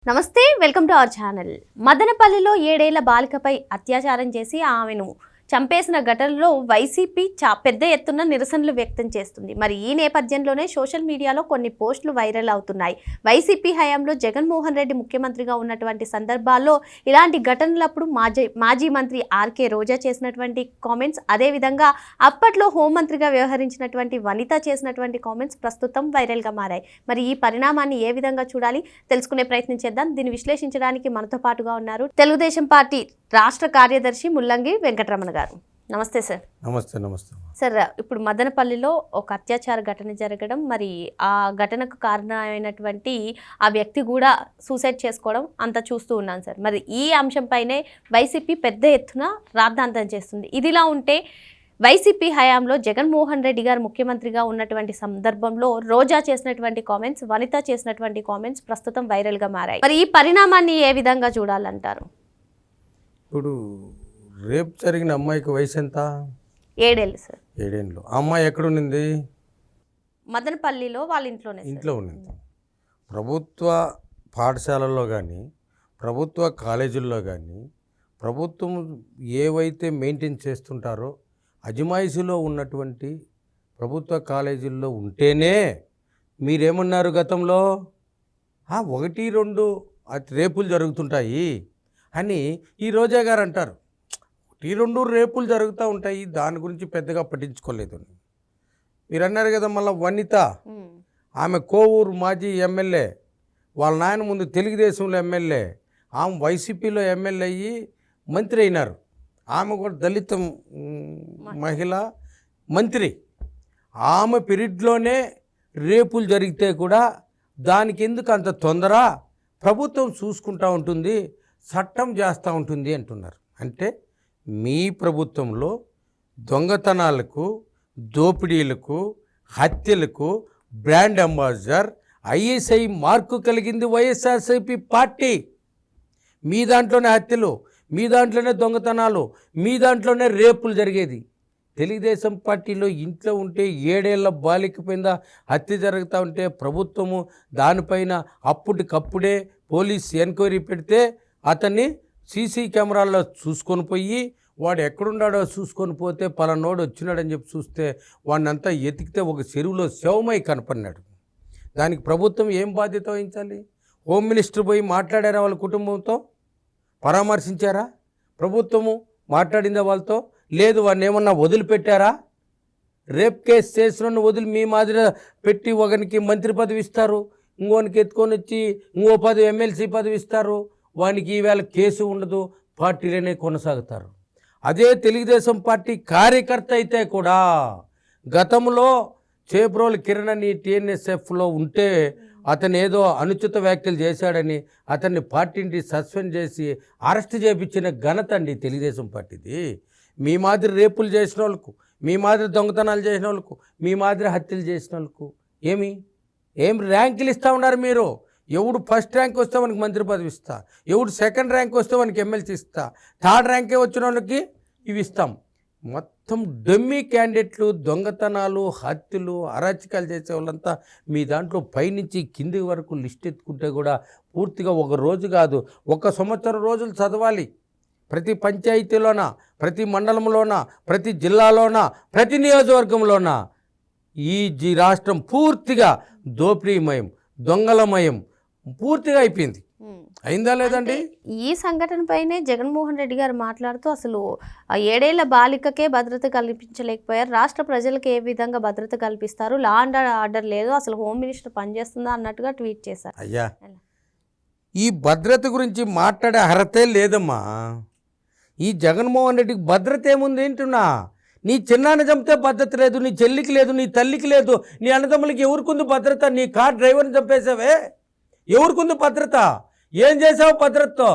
నమస్తే, welcome to our channel. మదనపల్లిలో 7 ఏళ్ల బాలికపై అత్యాచారం చేసి ఆమెను చంపేసిన ఘటనలో వైసీపీ పెద్ద ఎత్తున నిరసనలు వ్యక్తం చేస్తుంది. మరి ఈ నేపథ్యంలోనే సోషల్ మీడియాలో కొన్ని పోస్టులు వైరల్ అవుతున్నాయి. వైసీపీ హయాంలో జగన్మోహన్ రెడ్డి ముఖ్యమంత్రిగా ఉన్నటువంటి సందర్భాల్లో ఇలాంటి ఘటనలప్పుడు మాజీ మంత్రి ఆర్కే రోజా చేసినటువంటి కామెంట్స్, అదేవిధంగా అప్పట్లో హోంమంత్రిగా వ్యవహరించినటువంటి వనిత చేసినటువంటి కామెంట్స్ ప్రస్తుతం వైరల్గా మారాయి. మరి ఈ పరిణామాన్ని ఏ విధంగా చూడాలి తెలుసుకునే ప్రయత్నం చేద్దాం. దీన్ని విశ్లేషించడానికి మనతో పాటుగా ఉన్నారు తెలుగుదేశం పార్టీ రాష్ట్ర కార్యదర్శి ముల్లంగి వెంకటరమణ గారు. నమస్తే సార్. నమస్తే. నమస్తే సార్, ఇప్పుడు మదనపల్లిలో ఒక అత్యాచార ఘటన జరగడం, మరి ఆ ఘటనకు కారణమైనటువంటి ఆ వ్యక్తి కూడా సూసైడ్ చేసుకోవడం అంతా చూస్తూ ఉన్నాను సార్. మరి ఈ అంశంపైనే వైసీపీ పెద్ద ఎత్తున రాద్ధాంతం చేస్తుంది. ఇదిలా ఉంటే వైసీపీ హయాంలో జగన్మోహన్ రెడ్డి గారు ముఖ్యమంత్రిగా ఉన్నటువంటి సందర్భంలో రోజా చేసినటువంటి కామెంట్స్, వనిత చేసినటువంటి కామెంట్స్ ప్రస్తుతం వైరల్గా మారాయి. మరి ఈ పరిణామాన్ని ఏ విధంగా చూడాలంటారు? ఇప్పుడు రేపు జరిగిన అమ్మాయికి వయసు ఎంత? 7 ఏళ్ళు సార్. 7 ఏళ్ళు. ఆ అమ్మాయి ఎక్కడుంది? మదనపల్లిలో వాళ్ళ ఇంట్లో ఉండింది. ప్రభుత్వ పాఠశాలల్లో కానీ, ప్రభుత్వ కాలేజీల్లో కానీ, ప్రభుత్వం ఏవైతే మెయింటైన్ చేస్తుంటారో అజమాయిషీలో ఉన్నటువంటి ప్రభుత్వ కాలేజీల్లో ఉంటేనే మీరేమన్నారు గతంలో 1-2 రేపులు జరుగుతుంటాయి అని ఈ రోజా గారు అంటారు. 1-2 రేపులు జరుగుతూ ఉంటాయి, దాని గురించి పెద్దగా పట్టించుకోలేదు. మీరు అన్నారు కదా మళ్ళీ వనిత, ఆమె కోవూరు మాజీ ఎమ్మెల్యే, వాళ్ళ నాయన ముందు తెలుగుదేశంలో ఎమ్మెల్యే, ఆమె వైసీపీలో ఎమ్మెల్యే అయ్యి మంత్రి అయినారు. ఆమె కూడా దళిత మహిళ మంత్రి. ఆమె పీరియడ్లోనే రేపులు జరిగితే కూడా దానికి ఎందుకు అంత తొందర? ప్రభుత్వం చూసుకుంటూ ఉంటుంది, చట్టం చేస్తూ ఉంటుంది అంటున్నారు. అంటే మీ ప్రభుత్వంలో దొంగతనాలకు, దోపిడీలకు, హత్యలకు బ్రాండ్ అంబాసిడర్, ఐఎస్ఐ మార్కు కలిగింది వైఎస్ఆర్సీపీ పార్టీ. మీ దాంట్లోనే హత్యలు, మీ దాంట్లోనే దొంగతనాలు, మీ దాంట్లోనే రేపులు జరిగేది. తెలుగుదేశం పార్టీలో ఇంట్లో ఉంటే 7 ఏళ్ల బాలిక పైన హత్య జరుగుతూ ఉంటే ప్రభుత్వము దానిపైన అప్పటికప్పుడే పోలీస్ ఎంక్వైరీ పెడితే అతన్ని సీసీ కెమెరాల్లో చూసుకొని పోయి వాడు ఎక్కడున్నాడో చూసుకొని పోతే పలానోడు వచ్చినాడని చెప్పి చూస్తే వాడిని అంతా ఎతికితే ఒక చెరువులో శవమై కనపడినాడు. దానికి ప్రభుత్వం ఏం బాధ్యత వహించాలి? హోమ్ మినిస్టర్ పోయి మాట్లాడారా వాళ్ళ కుటుంబంతో? పరామర్శించారా? ప్రభుత్వము మాట్లాడిందా వాళ్ళతో? లేదు. వాడిని ఏమన్నా వదిలిపెట్టారా? రేప్ కేసు చేసిన వదిలి మీ మాదిరి పెట్టి ఒకనికి మంత్రి పదవి ఇస్తారు, ఇంకోనికి ఎత్తుకొని వచ్చి ఇంకో పదవి ఎమ్మెల్సీ పదవి ఇస్తారు. వానికి ఈవేళ కేసు ఉండదు, పార్టీలోనే కొనసాగుతారు. అదే తెలుగుదేశం పార్టీ కార్యకర్త అయితే కూడా గతంలో చేబ్రోలు కిరణ్ అని టీఎన్ఎస్ఎఫ్లో ఉంటే అతను ఏదో అనుచిత వ్యాఖ్యలు చేశాడని అతన్ని పార్టీని సస్పెండ్ చేసి అరెస్ట్ చేయించిన ఘనత అండి తెలుగుదేశం పార్టీది. మీ మాదిరి రేపులు చేసిన వాళ్ళకు, మీ మాదిరి దొంగతనాలు చేసిన వాళ్ళకు, మీ మాదిరి హత్యలు చేసిన వాళ్ళకు ఏం ర్యాంకులు ఇస్తూ ఉన్నారు మీరు? ఎవడు ఫస్ట్ ర్యాంక్ వస్తే వానికి మంత్రి పదవి ఇస్తా, ఎవడు సెకండ్ ర్యాంక్ వస్తే వానికి ఎమ్మెల్సీ ఇస్తా, థర్డ్ ర్యాంకే వచ్చిన వాళ్ళకి ఇవి ఇస్తాం. మొత్తం డమ్మీ క్యాండిడేట్లు, దొంగతనాలు, హత్యలు, అరాచకాలు చేసే వాళ్ళంతా మీ దాంట్లో పైనుంచి కింది వరకు లిస్ట్ ఎత్తుకుంటే కూడా పూర్తిగా ఒక రోజు కాదు, 1 సంవత్సరం రోజులు చదవాలి. ప్రతి పంచాయతీలోన, ప్రతి మండలంలోన, ప్రతి జిల్లాలోన, ప్రతి నియోజకవర్గంలోన ఈ రాష్ట్రం పూర్తిగా దోపిడీమయం, దొంగలమయం పూర్తిగా అయిపోయింది. అయిందా లేదండి? ఈ సంఘటన పైనే జగన్మోహన్ రెడ్డి గారు మాట్లాడుతూ అసలు 7 ఏళ్ల బాలికకే భద్రత కల్పించలేకపోయారు, రాష్ట్ర ప్రజలకు ఏ విధంగా భద్రత కల్పిస్తారు, లా అండ్ ఆర్డర్ లేదు, అసలు హోమ్ మినిస్టర్ పనిచేస్తుందా అన్నట్టుగా ట్వీట్ చేశారు. అయ్యా, ఈ భద్రత గురించి మాట్లాడే అర్హతే లేదమ్మా. ఈ జగన్మోహన్ రెడ్డికి భద్రత ఏముంది ఏంటున్నా? నీ చిన్నాన్న చంపితే భద్రత లేదు, నీ చెల్లికి లేదు, నీ తల్లికి లేదు, నీ అన్నదమ్ములకి ఎవరికుంది భద్రత? నీ కార్ డ్రైవర్ని చంపేసావే, ఎవరికుంది భద్రత? ఏం చేసావు భద్రతతో?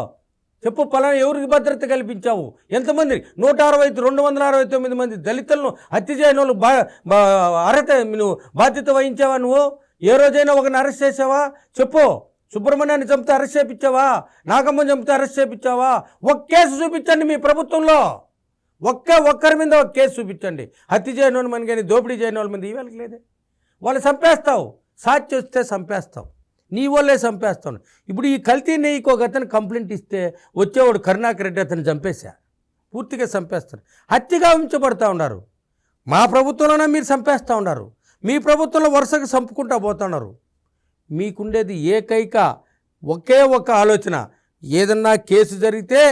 చెప్పు. పలానా ఎవరికి భద్రత కల్పించావు? ఎంతమంది? 269 మంది దళితులను హత్య చేయని వాళ్ళు అర్హత నువ్వు బాధ్యత వహించావా? నువ్వు ఏ రోజైనా ఒకరిని అరెస్ట్ చేసావా? చెప్పు. సుబ్రహ్మణ్యాన్ని చంపితే అరెస్ట్ చేయించావా? నాగమ్మని చంపితే అరెస్ట్ చేయించావా? ఒక కేసు చూపించండి మీ ప్రభుత్వంలో. ఒక్కరి మీద ఒక కేసు చూపించండి. హత్య చేయని వాళ్ళ మంది కానీ దోపిడీ చేయని వాళ్ళ మంది ఈవేళకి లేదే. వాళ్ళు చంపేస్తావు, సాక్షి వస్తే చంపేస్తావు. నీ వల్లే చంపేస్తాను. ఇప్పుడు ఈ కల్తీ నెయ్యికి ఒక అతను కంప్లైంట్ ఇస్తే వచ్చేవాడు కరుణాకర్ రెడ్డి అతను చంపేశా, పూర్తిగా చంపేస్తారు. హత్యగా ఉంచబడతా ఉన్నారు. మా ప్రభుత్వంలోనే మీరు చంపేస్తూ ఉన్నారు. మీ ప్రభుత్వంలో వరుసగా చంపుకుంటూ పోతున్నారు. మీకుండేది ఏకైక ఒకే ఒక ఆలోచన, ఏదన్నా కేసు జరిగితే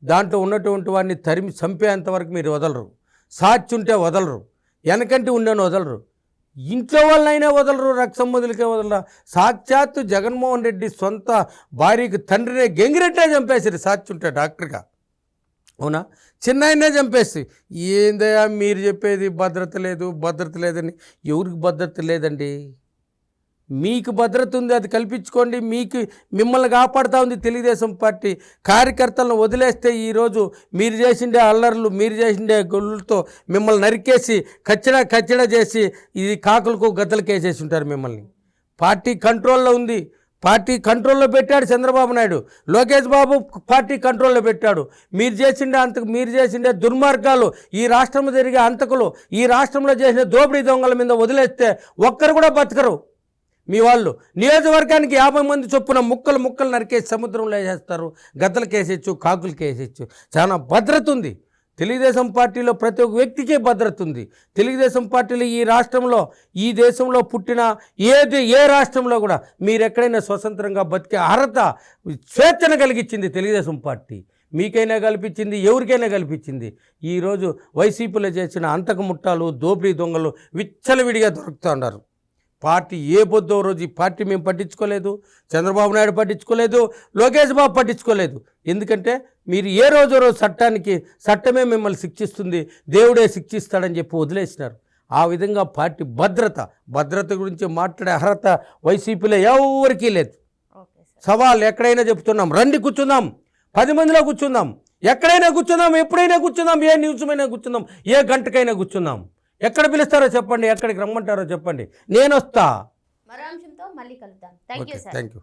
దాంట్లో ఉన్నటువంటి వాడిని తరిమి చంపేంతవరకు మీరు వదలరు. సాక్షి ఉంటే వదలరు, వెనకంటి ఉండని వదలరు, ఇంట్లో వాళ్ళైనా వదలరు, రక్త సంబంధులకే వదలరా. సాక్షాత్తు జగన్మోహన్ రెడ్డి సొంత భార్యకి తండ్రినే గెంగిరెట్టే చంపేసారు సాక్షి ఉంటే డాక్టర్గా. అవునా? చిన్నాయనే చంపేసి ఏందయ్యా మీరు చెప్పేది భద్రత లేదని. ఎవరికి భద్రత లేదండి? మీకు భద్రత ఉంది, అది కల్పించుకోండి. మిమ్మల్ని కాపాడుతూ ఉంది తెలుగుదేశం పార్టీ. కార్యకర్తలను వదిలేస్తే ఈరోజు మీరు చేసిండే అల్లర్లు, మీరు చేసిండే గొల్లులతో మిమ్మల్ని నరికేసి కచ్చడా చేసి ఇది కాకులకు గద్దలకి వేసేసి ఉంటారు మిమ్మల్ని. పార్టీ కంట్రోల్లో ఉంది, పార్టీ కంట్రోల్లో పెట్టాడు చంద్రబాబు నాయుడు. లోకేష్ బాబు పార్టీ కంట్రోల్లో పెట్టాడు. మీరు చేసిండే దుర్మార్గాలు, ఈ రాష్ట్రంలో జరిగే అంతకులు, ఈ రాష్ట్రంలో చేసిన దోపిడీ దొంగల మీద వదిలేస్తే ఒక్కరు కూడా బతకరు. మీ వాళ్ళు నియోజకవర్గానికి 50 మంది చొప్పున ముక్కలు నరికేసి సముద్రంలో వేసేస్తారు, గద్దలకి వేసేయచ్చు, కాకులకి వేసేయచ్చు. చాలా భద్రత ఉంది తెలుగుదేశం పార్టీలో. ప్రతి ఒక్క వ్యక్తికి భద్రత ఉంది తెలుగుదేశం పార్టీలో. ఈ దేశంలో పుట్టిన ఏ రాష్ట్రంలో కూడా మీరు ఎక్కడైనా స్వతంత్రంగా బతికే అర్హత, స్వేచ్ఛను కలిగించింది తెలుగుదేశం పార్టీ. మీకైనా కల్పించింది, ఎవరికైనా కల్పించింది. ఈరోజు వైసీపీలో చేసిన అంతకు ముట్టాలు, దోపిడీ దొంగలు విచ్చలవిడిగా దొరుకుతూ ఉన్నారు. పార్టీ ఏ పొద్దో రోజు ఈ పార్టీ మేము పట్టించుకోలేదు, చంద్రబాబు నాయుడు పట్టించుకోలేదు, లోకేష్ బాబు పట్టించుకోలేదు. ఎందుకంటే మీరు ఏ రోజు చట్టమే మిమ్మల్ని శిక్షిస్తుంది, దేవుడే శిక్షిస్తాడని చెప్పి వదిలేసినారు. ఆ విధంగా పార్టీ భద్రత గురించి మాట్లాడే అర్హత వైసీపీలో ఎవరికీ లేదు. సవాల్ ఎక్కడైనా చెప్తున్నాం, రండి కూర్చుందాం, 10 మందిలో కూర్చుందాం, ఎక్కడైనా కూర్చుందాం, ఎప్పుడైనా కూర్చుందాం, ఏ న్యూస్మైనా కూర్చుందాం, ఏ గంటకైనా కూర్చుందాం. ఎక్కడ పిలుస్తారో చెప్పండి, ఎక్కడికి రమ్మంటారో చెప్పండి, నేను వస్తా. మరో అంశంతో మళ్ళీ కలుద్దాం. Thank you sir. Thank you.